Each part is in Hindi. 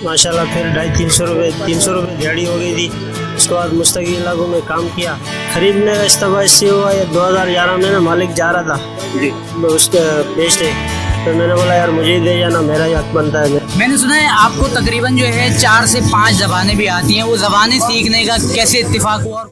माशाल्लाह फिर 250-300 रुपये दिहाड़ी हो गई थी। उसके बाद मुस्तकिल इलाकों में काम किया। खरीदने का इस्तेमाल इससे हुआ, ये 2011 में ना मालिक जा रहा था जी उसके बेचने, तो मैंने बोला यार मुझे ही दे जाना, मेरा ही हक बनता है। मैंने सुना है आपको तकरीबन जो है 4 से 5 ज़बानें भी आती हैं, वो ज़बानें सीखने का कैसे इत्तेफाक हुआ?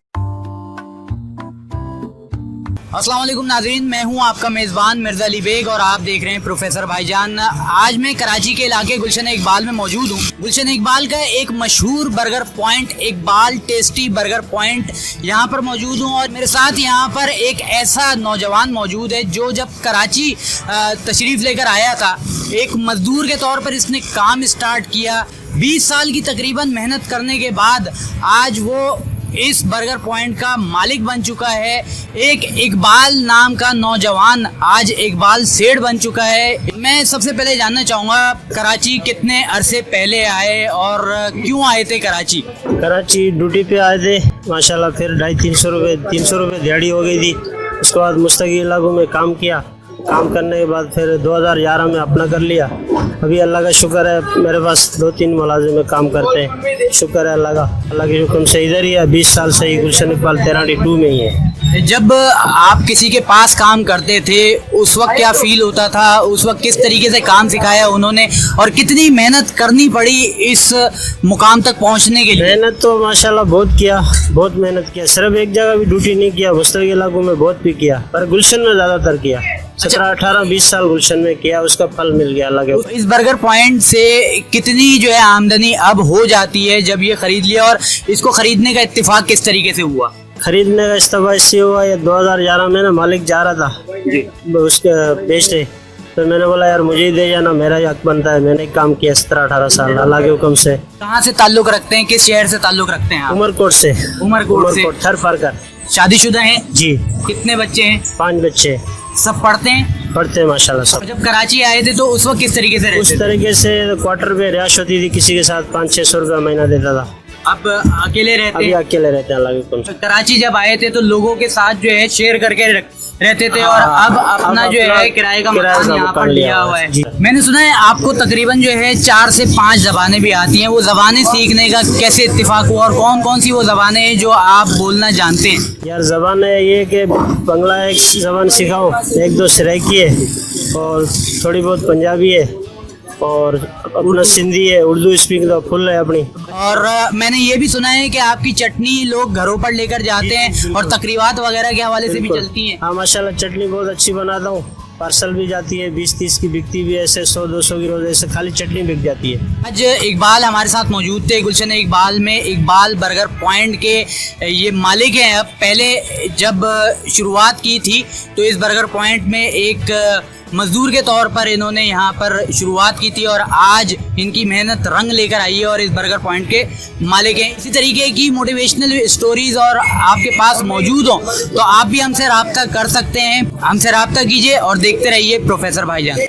अस्सलाम वालेकुम नाज़रीन, मैं हूं आपका मेज़बान मिर्ज़ा अली बेग और आप देख रहे हैं प्रोफेसर भाईजान। आज मैं कराची के इलाके गुलशन इकबाल में मौजूद हूं। गुलशन इकबाल का एक मशहूर burger point, Iqbal tasty burger point, यहां पर मौजूद हूं और मेरे साथ यहां पर एक ऐसा नौजवान मौजूद है जो जब कराची तशरीफ़ लेकर आया था, एक मज़दूर के तौर पर इसने काम स्टार्ट किया। 20 साल की तकरीबन मेहनत करने के बाद आज वो इस बर्गर पॉइंट का मालिक बन चुका है। एक इकबाल नाम का नौजवान आज इकबाल सेठ बन चुका है। मैं सबसे पहले जानना चाहूँगा, कराची कितने अरसे पहले आए और क्यों आए थे कराची? कराची ड्यूटी पे आए थे माशाल्लाह, फिर 300 रुपये दिहाड़ी हो गई थी। उसके बाद मुस्तकिल इलाकों में काम किया। काम करने के बाद फिर 2011 में अपना कर लिया। अभी अल्लाह का शुक्र है मेरे पास 2-3 मुलाजिम में काम करते हैं, शुक्र है अल्लाह के हुक्म से इधर ही है। 20 साल से ही गुलशन इकबाल 2 में ही है। जब आप किसी के पास काम करते थे उस वक्त क्या फील होता था? उस वक्त किस तरीके से काम सिखाया उन्होंने और कितनी मेहनत करनी पड़ी इस मुकाम तक पहुंचने के लिए? मेहनत तो माशाल्लाह बहुत मेहनत किया। सिर्फ एक जगह भी ड्यूटी नहीं किया, मुस्तकिल इलाकों में बहुत भी किया, पर गुलशन में ज़्यादातर किया। 17-18-20 साल गुलशन में किया, उसका फल मिल गया अल्लाह के। इस बर्गर पॉइंट से कितनी जो है आमदनी अब हो जाती है जब ये खरीद लिया, और इसको खरीदने का इत्तेफाक किस तरीके से हुआ? खरीदने का इस्तेमाल इससे हुआ, ये 2011 में ना मालिक जा रहा था जी उसके बेचने, तो मैंने बोला यार मुझे ही दे जाना, मेरा ही हक बनता है। मैंने काम किया 17-18 साल अल्लाह के हुक्म से। कहाँ से ताल्लुक रखते हैं, किस शहर से ताल्लुक रखते हैं आप? उमरकोट से। उमरकोट थर फरकर। शादीशुदा हैं जी। कितने बच्चे हैं? 5 बच्चे। सब पढ़ते हैं माशाल्लाह सब। जब कराची आए थे तो उस वक्त किस तरीके से रहते? उस तरीके से क्वार्टर पे रिहायश होती थी, किसी के साथ 500-600 रुपया महीना देता था। अब अकेले रहते अभी हैं? अकेले रहते हैं अल्लाह के हुक्म से। कराची जब आए थे तो लोगों के साथ जो है शेयर करके रहते थे और अब अपना जो है किराए का मकान यहाँ पर लिया हुआ है। मैंने सुना है आपको तकरीबन जो है 4 से 5 ज़बानें भी आती हैं, वो ज़बानें सीखने का कैसे इत्तेफाक हुआ और कौन कौन सी वो ज़बानें हैं जो आप बोलना जानते हैं? यार ज़बान है ये कि बंगला एक ज़बान सिखाऊँ, 1-2 सराइकी है और थोड़ी बहुत पंजाबी है और अपना सिंधी है, उर्दू स्पीक तो फुल है अपनी। और मैंने ये भी सुना है कि आपकी चटनी लोग घरों पर लेकर जाते हैं और तकरीबात वगैरह के हवाले से भी चलती हैं। हाँ माशाल्लाह चटनी बहुत अच्छी बनाता हूँ, पार्सल भी जाती है, 20-30 की बिकती भी है, ऐसे 100-200 की रोज ऐसे खाली चटनी बिक जाती है। आज इकबाल हमारे साथ मौजूद थे गुलशन इकबाल में, इकबाल बर्गर पॉइंट के ये मालिक हैं। अब पहले जब शुरुआत की थी तो इस बर्गर पॉइंट में एक मजदूर के तौर पर इन्होंने यहाँ पर शुरुआत की थी और आज इनकी मेहनत रंग लेकर आई है और इस बर्गर पॉइंट के मालिक हैं। इसी तरीके की मोटिवेशनल स्टोरीज और आपके पास मौजूद हो तो आप भी हमसे रब्ता कर सकते हैं। हमसे रब्ता कीजिए और देखते रहिए प्रोफेसर भाईजान।